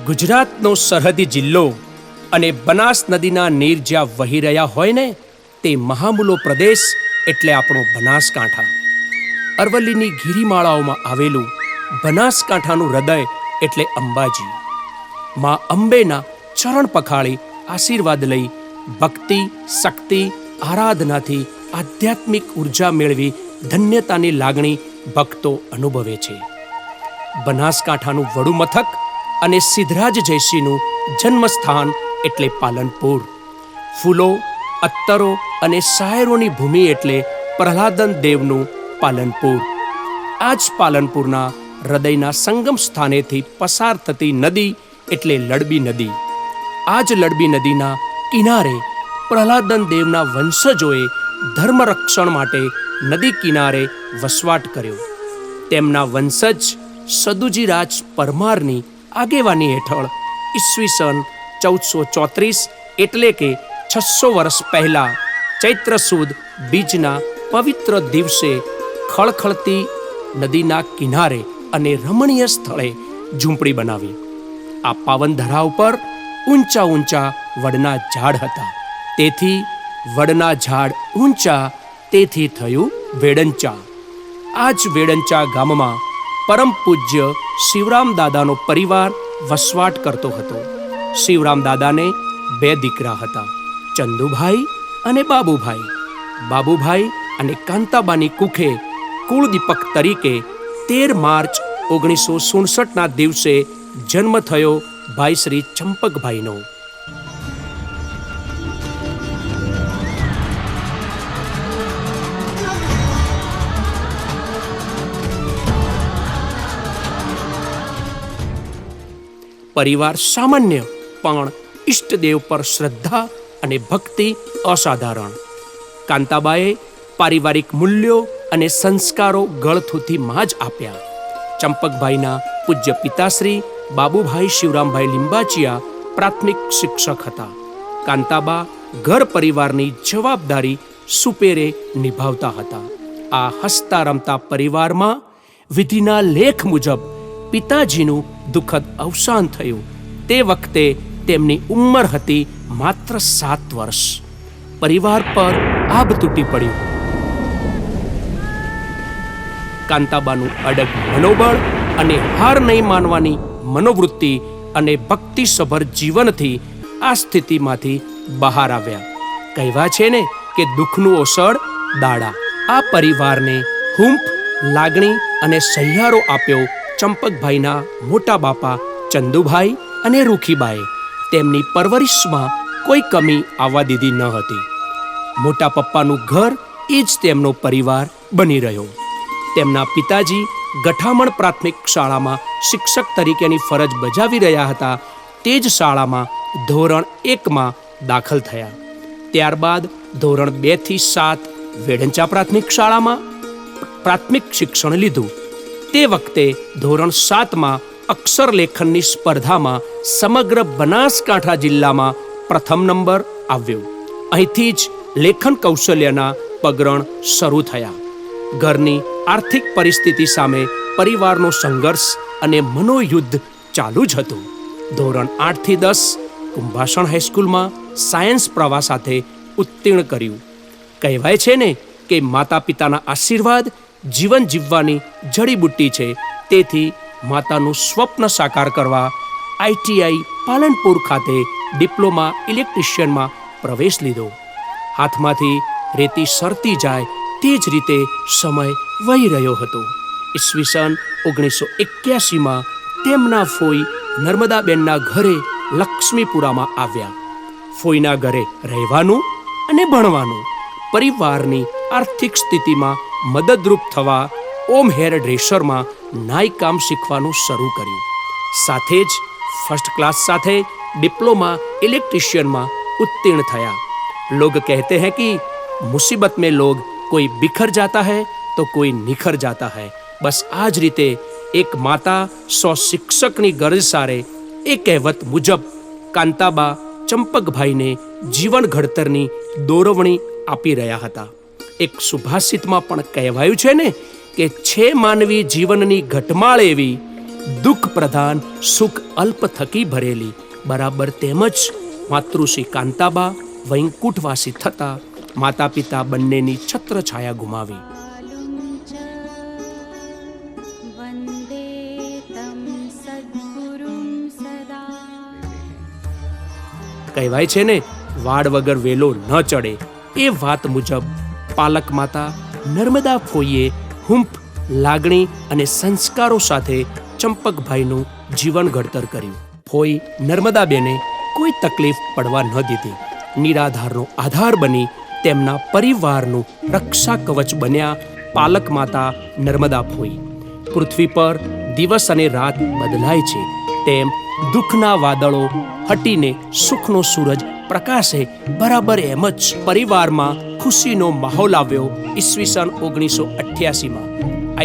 ગુજરાતનો સરહદી જિલ્લો અને બનાસ નદીના નીર જ્યાં વહી રહ્યા હોય ને તે મહામૂલો પ્રદેશ એટલે આપણો બનાસકાંઠા. અરવલ્લીની ગિરિમાળાઓમાં આવેલું બનાસકાંઠાનું હૃદય એટલે અંબાજી. માં અંબેના ચરણ પખાળી આશીર્વાદ લઈ ભક્તિ, શક્તિ, આરાધનાથી આધ્યાત્મિક ઉર્જા મેળવી ધન્યતાની લાગણી ભક્તો અનુભવે છે. બનાસકાંઠાનું વડું મથક અને સિદ્ધરાજ જયસિંહનું જન્મસ્થાન એટલે પાલનપુર. ફૂલો, અત્તરો અને શાયરોની ભૂમિ એટલે પ્રહલાદન દેવનું પાલનપુર. આ જ પાલનપુરના હૃદયના સંગમ સ્થાનેથી પસાર થતી નદી એટલે લડબી નદી. આ જ લડબી નદીના કિનારે પ્રહલાદન દેવના વંશજોએ ધર્મરક્ષણ માટે નદી કિનારે વસવાટ કર્યો. તેમના વંશજ સદુજીરાજ પરમારની આગેવાની હેઠળ ઈસવીસન 1434 એટલે કે 600 વર્ષ પહેલા ચૈત્ર સુદ બીજના પવિત્ર દિવસે ખળખળતી નદીના કિનારે અને રમણીય સ્થળે ઝૂંપડી બનાવી. આ પાવન ધરા ઉપર ઊંચા ઊંચા વડના ઝાડ હતા. તેથી વડના ઝાડ ઊંચા, તેથી થયું વેડંચા. આ જ વેડંચા ગામમાં પરમ પૂજ્ય શિવરામ દાદાનો પરિવાર વસવાટ કરતો હતો. શિવરામ દાદાને 2 દીકરા હતા, ચંદુભાઈ અને બાબુભાઈ. બાબુભાઈ અને કાંતાબાની કુખે કુળદીપક તરીકે 13 માર્ચ 1967ના દિવસે જન્મ થયો ભાઈ શ્રી ચંપકભાઈનો. પરિવાર સામાન્ય પણ ઈષ્ટદેવ પર શ્રદ્ધા અને ભક્તિ અસાધારણ. કાંતાબાએ પારિવારિક મૂલ્યો અને સંસ્કારો ગળથૂથીમાં જ આપ્યા. ચંપકભાઈના પૂજ્ય પિતાશ્રી બાબુભાઈ શિવરામભાઈ લિંબાચિયા પ્રાથમિક શિક્ષક હતા. કાંતાબા ઘર પરિવારની જવાબદારી સુપેરે નિભાવતા હતા. આ હસતા રમતા પરિવારમાં વિધિના લેખ મુજબ પિતાજીનું દુઃખદ અવસાન થયું. તે વખતે તેમની ઉંમર હતી માત્ર 7 વર્ષ. પરિવાર પર આભ તૂટી પડ્યું. કાંતાબાનું અડગ મનોબળ અને હાર નહીં માનવાની મનોવૃત્તિ અને ભક્તિસભર જીવનથી આ સ્થિતિમાંથી બહાર આવ્યા. કહેવા છે ને કે દુઃખનું ઓસડ દાડા. આ પરિવારને હૂંફ, લાગણી અને સહિયારો આપ્યો ચંપકભાઈના મોટા બાપા ચંદુભાઈ અને રૂખીબાએ. તેમની પરવરિશમાં કોઈ કમી આવવા દીધી ન હતી. મોટા પપ્પાનું ઘર એ જ તેમનો પરિવાર બની રહ્યો. તેમના પિતાજી ગઠામણ પ્રાથમિક શાળામાં શિક્ષક તરીકેની ફરજ બજાવી રહ્યા હતા. તે જ શાળામાં ધોરણ 1માં દાખલ થયા. ત્યારબાદ ધોરણ 2 થી 7 વેડંચા પ્રાથમિક શાળામાં પ્રાથમિક શિક્ષણ લીધું. તે વખતે ધોરણ 7માં અક્ષર લેખનની સ્પર્ધામાં સમગ્ર બનાસકાંઠા જિલ્લામાં પ્રથમ નંબર આવ્યો. અહીંથી જ લેખન કૌશલ્યના પગરણ શરૂ થયા. ઘરની આર્થિક પરિસ્થિતિ સામે પરિવારનો સંઘર્ષ અને મનોયુદ્ધ ચાલુ જ હતું. ધોરણ 8 થી 10 કુંભાસણ હાઈસ્કૂલમાં સાયન્સ પ્રવાહ સાથે ઉત્તીર્ણ કર્યું. કહેવાય છે ને કે માતા પિતાના આશીર્વાદ જીવન જીવવાની જડીબુટ્ટી છે. તેથી માતાનું સ્વપ્ન સાકાર કરવા ITI પાલનપુર ખાતે ડિપ્લોમા ઇલેક્ટ્રિશિયનમાં પ્રવેશ લીધો. હાથમાંથી રેતી સરતી જાય તે જ રીતે સમય વહી રહ્યો હતો. ઈસવીસન 1981માં તેમના ફોઈ નર્મદાબેનના ઘરે લક્ષ્મીપુરામાં આવ્યા. ફોઈના ઘરે રહેવાનું અને ભણવાનું. પરિવારની આર્થિક સ્થિતિમાં મદદરૂપ થવા ઓમ હેર ડ્રેસરમાં નાઈ કામ શીખવાનું શરૂ કર્યું. સાથે જ ફર્સ્ટ ક્લાસ સાથે ડિપ્લોમા ઇલેક્ટ્રિશિયનમાં उत्तीर्ण થયા. लोग कहते हैं कि मुसीबत में लोग कोई बिखर जाता है तो कोई निखर जाता है. बस આ જ રીતે એક માતા 100 શિક્ષકની ગરજ સારે એ કહેવત મુજબ કાંતાબા ચંપકભાઈને જીવન ઘડતરની દોરવણી આપી રહ્યા હતા. એક સુભાષિતમાં પણ કહેવાયું છે ને કે છે માનવી જીવનની ઘટમાળ એવી દુઃખ પ્રધાન સુખ અલ્પ થકી ભરેલી. બરાબર તેમજ માતૃશ્રી કાંતાબા વૈકુંઠવાસી થતા માતા પિતા બંનેની છત્ર છાયા ગુમાવી. વંદે તમ સદ્ગુરું સદા. કહેવાય છે ને, વાડ વગર વેલો ન ચડે. એ વાત મુજબ પાલક માતા નર્મદા ફોઈએ હુંફ, લાગણી અને સંસ્કારો સાથે ચંપકભાઈનું જીવન ઘડતર કર્યું. ફોઈ નર્મદાબેને કોઈ તકલીફ પડવા ન દીધી. નિરાધારનો આધાર બની તેમના પરિવારનું રક્ષા કવચ બન્યા પાલક માતા નર્મદા ફોઈ. પૃથ્વી પર દિવસ અને રાત બદલાય છે, તેમ દુઃખના વાદળો હટીને સુખનો સૂરજ પ્રકાશે. બરાબર એમ જ પરિવારમાં ખુશીનો માહોલ આવ્યો. ઈસવીસન 1988માં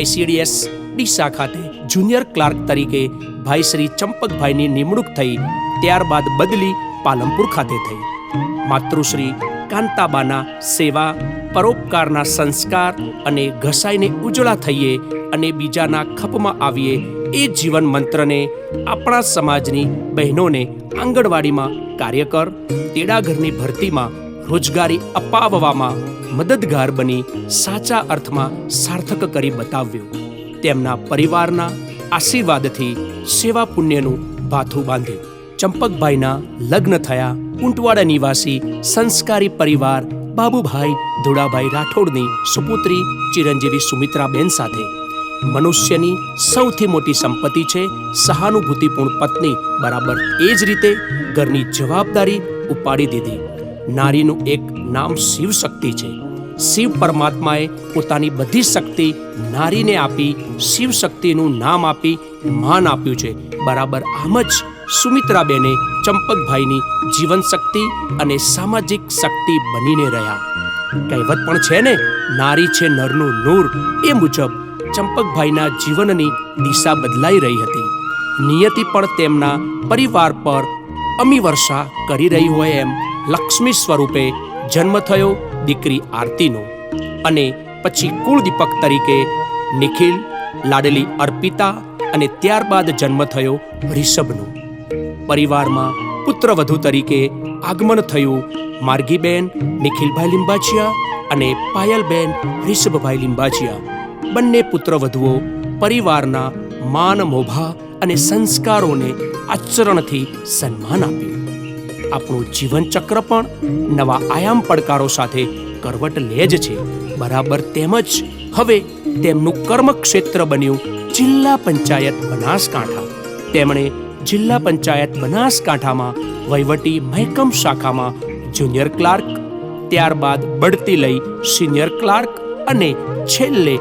ICDS ડીસા ખાતે જુનિયર ક્લાર્ક તરીકે ભાઈ શ્રી ચંપકભાઈની નિમણૂક થઈ. ત્યારબાદ બદલી પાલનપુર ખાતે થઈ. માતૃશ્રી કાંતાબાના સેવા, પરોપકારના સંસ્કાર અને ઘસાઈને ઉજળા થઈએ અને બીજાના ખપમાં આવીએ, એ જીવન મંત્રને આપણા સમાજની બહેનોને આંગણવાડીમાં કાર્યકર, તેડાગરની ભરતીમાં રોજગારી અપાવવામાં મદદગાર બની સાચા અર્થમાં સાર્થક કરી બતાવ્યું. તેમના પરિવારના આશીર્વાદથી સેવા પુણ્યનું ભાથું બાંધ્યું. ચંપકભાઈના લગ્ન થયા કુંટવાડા નિવાસી સંસ્કારી પરિવાર બાબુભાઈ ધોળાભાઈ રાઠોડની સુપુત્રી ચિરંજીવી સુમિત્રાબેન સાથે. મનુષ્યની સૌથી મોટી સંપત્તિ છે સહાનુભૂતિપૂર્ણ પત્ની. બરાબર એ જ રીતે ઘરની જવાબદારી ઉપાડી દીધી. નારીનું એક નામ શિવ શક્તિ છે. શિવ પરમાત્માએ પોતાની બધી શક્તિ નારીને આપી શિવ શક્તિનું નામ આપી માન આપ્યું છે. બરાબર આમ જ સુમિત્રાબેને ચંપકભાઈની જીવન શક્તિ અને સામાજિક શક્તિ બનીને રહ્યા. કહેવત પણ છે ને, નારી છે નરનું નૂર. એ મુજબ ચંપકભાઈના જીવનની દિશા બદલાઈ રહી હતી. નિયતિ પણ તેમના પરિવાર પર અમી વર્ષા કરી રહી હોય એમ લક્ષ્મી સ્વરૂપે જન્મ થયો દીકરી આરતીનો, અને પછી કુળદીપક તરીકે નિખિલ, લાડલી અર્પિતા અને ત્યારબાદ જન્મ થયો રિષભનો. પરિવારમાં પુત્રવધુ તરીકે આગમન થયું માર્ગીબેન નિખિલભાઈ લિંબાચિયા અને પાયલબેન રિષભભાઈ લિંબાચિયા. બંને પુત્રવધુઓ પરિવારના માન, મોભા અને સંસ્કારોને આચરણથી સન્માન આપ્યું. આપણું જીવન ચક્ર પણ નવા આયામ પડકારો સાથે કરવટ લે જ છે. બરાબર તેમજ હવે તેમનું કર્મક્ષેત્ર બન્યું જિલ્લા પંચાયત બનાસકાંઠા. તેમણે જિલ્લા પંચાયત બનાસકાંઠામાં વહીવટી મહેકમ શાખામાં જુનિયર ક્લાર્ક, ત્યારબાદ બઢતી લઈ સિનિયર ક્લાર્ક અને છેલ્લે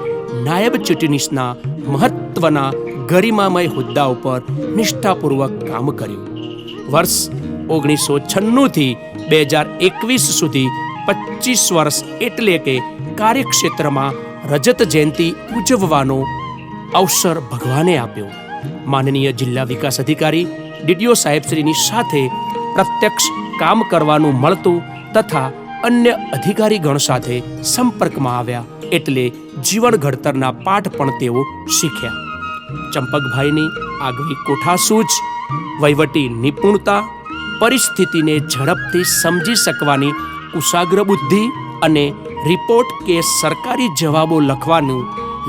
નાયબ ચૂંટણીના મહત્વના ગરિમામય હોદ્દા ઉપર નિષ્ઠાપૂર્વક કામ કર્યું. વર્ષ 1996થી 2021 સુધી 25 વર્ષ એટલે કે કાર્યક્ષેત્રમાં રજત જયંતિ ઉજવવાનો અવસર ભગવાને આપ્યો. માનનીય જિલ્લા વિકાસ અધિકારી ડીડીઓ સાહેબશ્રીની સાથે પ્રત્યક્ષ કામ કરવાનું મળતું તથા અન્ય અધિકારીગણ સાથે સંપર્કમાં આવ્યા એટલે જીવન ઘડતરના પાઠ પણ તેઓ શીખ્યા. ચંપકભાઈની આગવી કોઠાસૂઝ, વહીવટી નિપુણતા, પરિસ્થિતિને ઝડપથી સમજી શકવાની કુશાગ્ર બુદ્ધિ અને રિપોર્ટ કે સરકારી જવાબો લખવાનું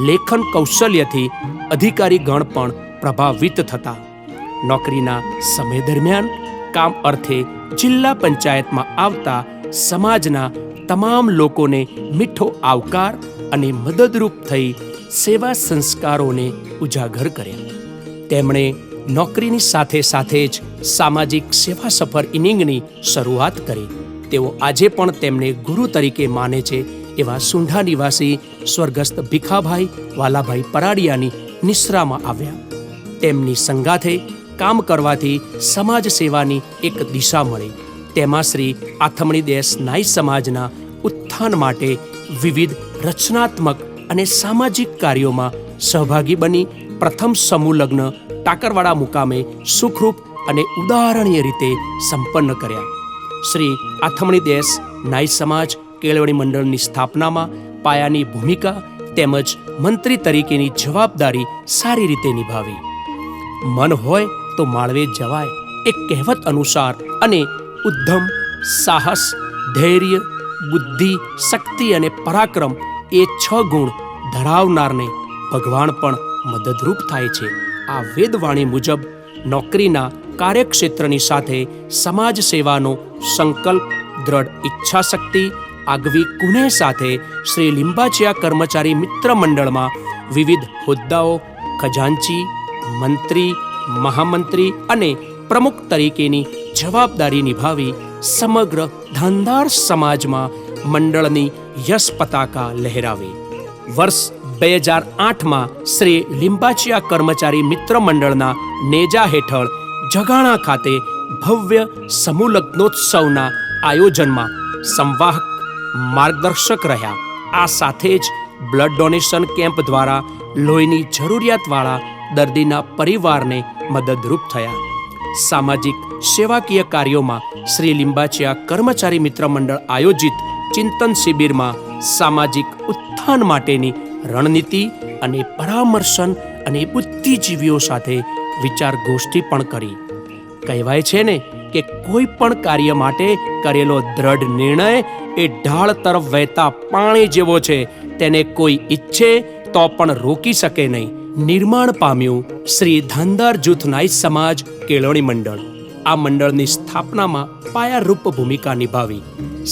લેખન કૌશલ્યથી અધિકારીગણ પણ પ્રભાવિત થતા. નોકરીના સમય દરમિયાન કામ અર્થે જિલ્લા પંચાયતમાં આવતા સમાજના તમામ લોકોને મીઠો આવકાર અને મદદરૂપ થઈ સેવા સંસ્કારોને ઉજાગર કર્યા. તેમણે નોકરીની સાથે સાથે જ સામાજિક સેવા સફર ઇનિંગની શરૂઆત કરી. તેઓ આજે પણ તેમને ગુરુ તરીકે માને છે એવા સુંઢા નિવાસી સ્વર્ગસ્થ ભીખાભાઈ વાલાભાઈ પરાડિયાની નિશ્રામાં આવ્યા. તેમની સંગાથે કામ કરવાથી સમાજ સેવાની એક દિશા મળી. તેમાં શ્રી આથમણી દેશ નાઈ સમાજના ઉત્થાન માટે વિવિધ રચનાત્મક અને સામાજિક કાર્યોમાં સહભાગી બની પ્રથમ સમૂહ લગ્ન ટાકરવાડા મુકામે સુખરૂપ અને ઉદાહરણીય રીતે સંપન્ન કર્યા. શ્રી આથમણી દેશ નાઈ સમાજ કેળવણી મંડળની સ્થાપનામાં પાયાની ભૂમિકા તેમજ મંત્રી તરીકેની જવાબદારી સારી રીતે નિભાવી. મન હોય તો માળવે જવાય એક કહેવત અનુસાર અને ઉદ્ધમ, સાહસ, ધૈર્ય, બુદ્ધિ, શક્તિ અને પરાક્રમ એ 6 ગુણ ધરાવનારને ભગવાન પણ મદદરૂપ થાય છે. આ વેદવાણી મુજબ નોકરીના કાર્યક્ષેત્રની સાથે સમાજ સેવાનો સંકલ્પ, દ્રઢ ઈચ્છાશક્તિ, આગવી કુનેહ સાથે શ્રી લિંબાચિયા કર્મચારી મિત્ર મંડળમાં વિવિધ હોદ્દાઓ, ખજાનચી, મંત્રી, મહામંત્રી અને પ્રમુખ તરીકેની જવાબદારી નિભાવી સમગ્ર ધાંધાર સમાજમાં મંડળની યશ પતાકા લહેરાવે. વર્ષ 2008માં શ્રી લિંબાચિયા કર્મચારી મિત્ર મંડળના નેજા હેઠળ જગાણા ખાતે ભવ્ય સમૂહ લગ્નોત્સવના આયોજનમાં સંવાહક, માર્ગદર્શક રહ્યા. આ સાથે જ બ્લડ ડોનેશન કેમ્પ દ્વારા લોહીની જરૂરિયાતવાળા દર્દીના પરિવારને મદદરૂપ થયા. સામાજિક સેવાકીય કાર્યોમાં શ્રી લિંબાચિયા કર્મચારી મિત્ર મંડળ આયોજિત ચિંતન શિબિરમાં સામાજિક ઉત્થાન માટેની રણનીતિ અને પરામર્શન અને બુદ્ધિજીવીઓ સાથે વિચાર ગોષ્ઠી પણ કરી. કહેવાય છે ને કે કોઈ પણ કાર્ય માટે કરેલો દ્રઢ નિર્ણય એ ઢાળ તરફ વહેતા પાણી જેવો છે, તેને કોઈ ઈચ્છે તો પણ રોકી શકે નહીં. નિર્માણ પામ્યું શ્રી ધાંધાર જૂથ નાઈ સમાજ કેળવણી મંડળ. આ મંડળની સ્થાપનામાં પાયારૂપ ભૂમિકા નિભાવી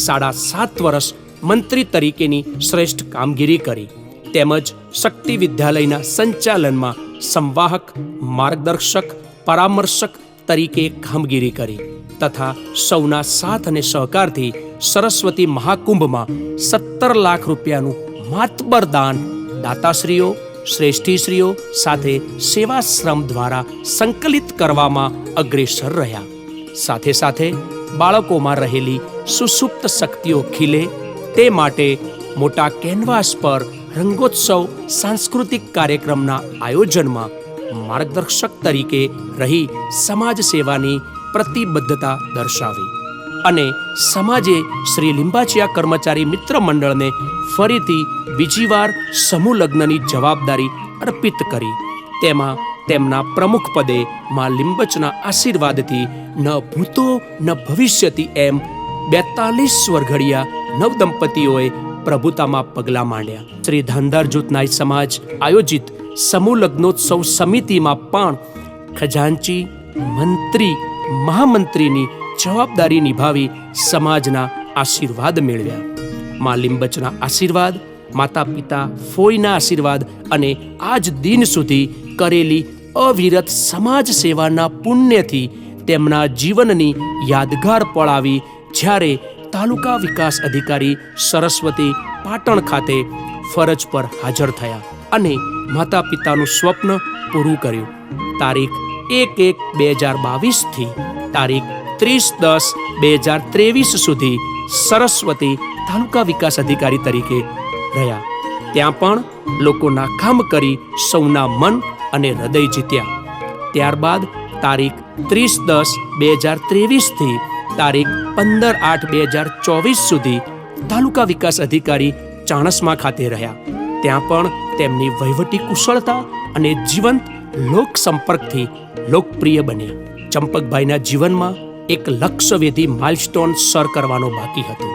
7.5 વર્ષ મંત્રી તરીકેની શ્રેષ્ઠ કામગીરી કરી. તેમજ શક્તિ વિદ્યાલયના સંચાલનમાં સંવાહક, માર્ગદર્શક, પરામર્શક તરીકે કામગીરી કરી તથા સૌના સાથ અને સહકારથી સરસ્વતી મહાકુંભમાં 17 લાખ રૂપિયાનું માતબર દાન દાતાશ્રીઓ, શ્રેષ્ઠીશ્રીઓ સાથે સેવાશ્રમ દ્વારા સંકલિત કરવામાં અગ્રેસર રહ્યા. સાથે સાથે બાળકોમાં રહેલી સુસુપ્ત શક્તિઓ ખીલે તે માટે મોટા કેનવાસ પર રંગોત્સવ સાંસ્કૃતિક કાર્યક્રમના આયોજનમાં માર્ગદર્શક તરીકે રહી સમાજ સેવાની પ્રતિબદ્ધતા દર્શાવી અને સમાજે શ્રી લિંબાચિયા કર્મચારી મિત્ર મંડળને ફરીથી બીજી વાર સમૂહ લગ્નની જવાબદારી અર્પિત કરી. તેમાં તેમના પ્રમુખ પદે માં લિંબચના આશીર્વાદથી ન ભૂતો ન ભવિષ્યથી એમ 42 વરઘડિયા નવદંપતીઓએ પ્રભુતામાં પગલાં માંડ્યા. શ્રી ધાંધાર જૂથ નાઈ સમાજ આયોજિત સમૂહ લગ્નોત્સવ સમિતિમાં પણ ખજાનચી, મંત્રી, મહામંત્રીની જવાબદારી નિભાવી સમાજના આશીર્વાદ મેળવ્યા. માં લિંબચના આશીર્વાદ, માતા પિતા ફોઈના આશીર્વાદ અને આજ દિન સુધી કરેલી અવિરત સમાજ સેવાના પુણ્યથી તેમના જીવનની યાદગાર પળ આવી જ્યારે તાલુકા વિકાસ અધિકારી સરસ્વતી પાટણ ખાતે ફરજ પર હાજર થયા અને માતા પિતાનું સ્વપ્ન પૂરું કર્યું. તારીખ 1/1/2022 થી તારીખ 30/10/2023 સુધી સરસ્વતી તાલુકા વિકાસ અધિકારી તરીકે રહ્યા. ત્યાં પણ લોકોના કામ કરી સૌના મન અને હૃદય જીત્યા. ત્યારબાદ તારીખ 30/10/2023 થી તારીખ 15/8/2024 સુધી તાલુકા વિકાસ અધિકારી ચાણસ્મા ખાતે રહ્યા. ત્યાં પણ તેમની વહીવટી કુશળતા અને જીવંત લોક સંપર્કથી લોકપ્રિય બન્યા. ચંપકભાઈના જીવનમાં એક લક્ષ્યવેધી માઇલસ્ટોન સર કરવાનો બાકી હતો.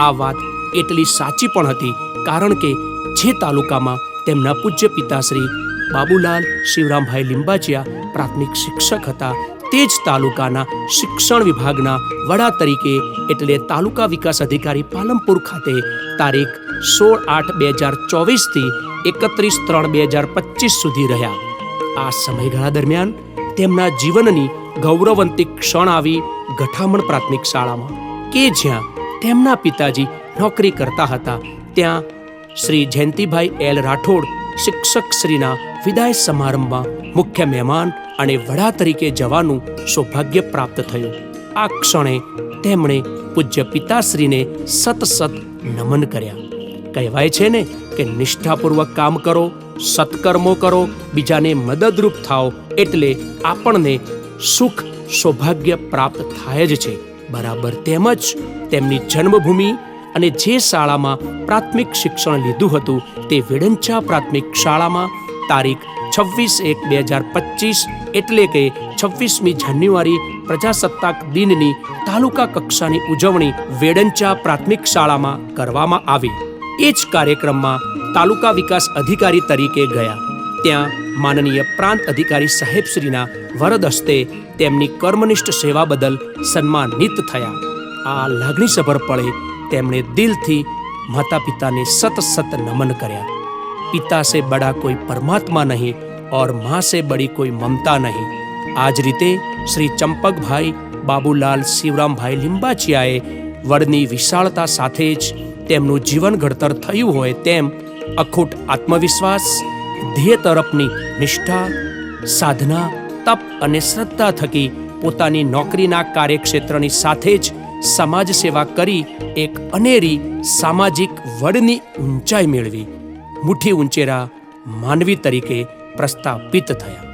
આ વાત એટલી સાચી પણ હતી કારણ કે જે તાલુકામાં તેમના પૂજ્ય પિતાશ્રી બાબુલાલ શિવરામભાઈ લિંબાચિયા પ્રાથમિક શિક્ષક હતા, તે જ તાલુકાના શિક્ષણ વિભાગના વડા તરીકે એટલે તાલુકા વિકાસ અધિકારી પાલનપુર ખાતે તારીખ 16/8/2024 થી 31/3/2025 સુધી રહ્યા. આ સમયગાળા દરમિયાન તેમના જીવનની ગૌરવંતી ક્ષણ આવી ગઠામણ પ્રાથમિક શાળામાં કે જ્યાં તેમના પિતાજી નોકરી કરતા હતા. ત્યાં શ્રી જયંતિભાઈ એલ રાઠોડ શિક્ષક શ્રીના વિદાય સમારંભમાં મુખ્ય મહેમાન અને વડા તરીકે જવાનું સૌભાગ્ય પ્રાપ્ત થયું. આ ક્ષણે તેમણે પૂજ્ય પિતાશ્રીને સતસત નમન કર્યા. કહેવાય છે ને કે નિષ્ઠાપૂર્વક કામ કરો, સત્કર્મો કરો, બીજાને મદદરૂપ થાઓ એટલે આપણને સુખ સૌભાગ્ય પ્રાપ્ત થાય જ છે. બરાબર તેમજ તેમની જન્મભૂમિ અને જે શાળામાં પ્રાથમિક શિક્ષણ લીધું હતું તે વેડંચા પ્રાથમિક શાળામાં તારીખ 26/1/2025 એટલે કે 26મી જાન્યુઆરી પ્રજાસત્તાક દિનની તાલુકા કક્ષાની ઉજવણી વેડંચા પ્રાથમિક શાળામાં કરવામાં આવી. એ જ કાર્યક્રમમાં તાલુકા વિકાસ અધિકારી તરીકે ગયા. ત્યાં માનનીય પ્રાંત અધિકારી સાહેબશ્રીના વરદ હસ્તે તેમની કર્મનિષ્ઠ સેવા બદલ સન્માનિત થયા. આ લાગણીસભર પળે તેમણે દિલથી માતા પિતાને સત નમન કર્યા. પિતા સે બડા કોઈ પરમાત્મા નહીં ઓર માँ સે બડી કોઈ મમતા નહીં. આ જ રીતે શ્રી ચંપકભાઈ બાબુલાલ શિવરામભાઈ લિંબાચિયાએ વડની વિશાળતા સાથે જ તેમનું જીવન ઘડતર થયું હોય તેમ અખૂટ આત્મવિશ્વાસ, ધ્યેય તરફની નિષ્ઠા, સાધના, તપ અને શ્રદ્ધા થકી પોતાની નોકરીના કાર્યક્ષેત્રની સાથે જ સમાજ સેવા કરી એક અનેરી સામાજિક વડની ઊંચાઈ મેળવી મુઠ્ઠી ઉંચેરા માનવી તરીકે પ્રસ્થાપિત થયા.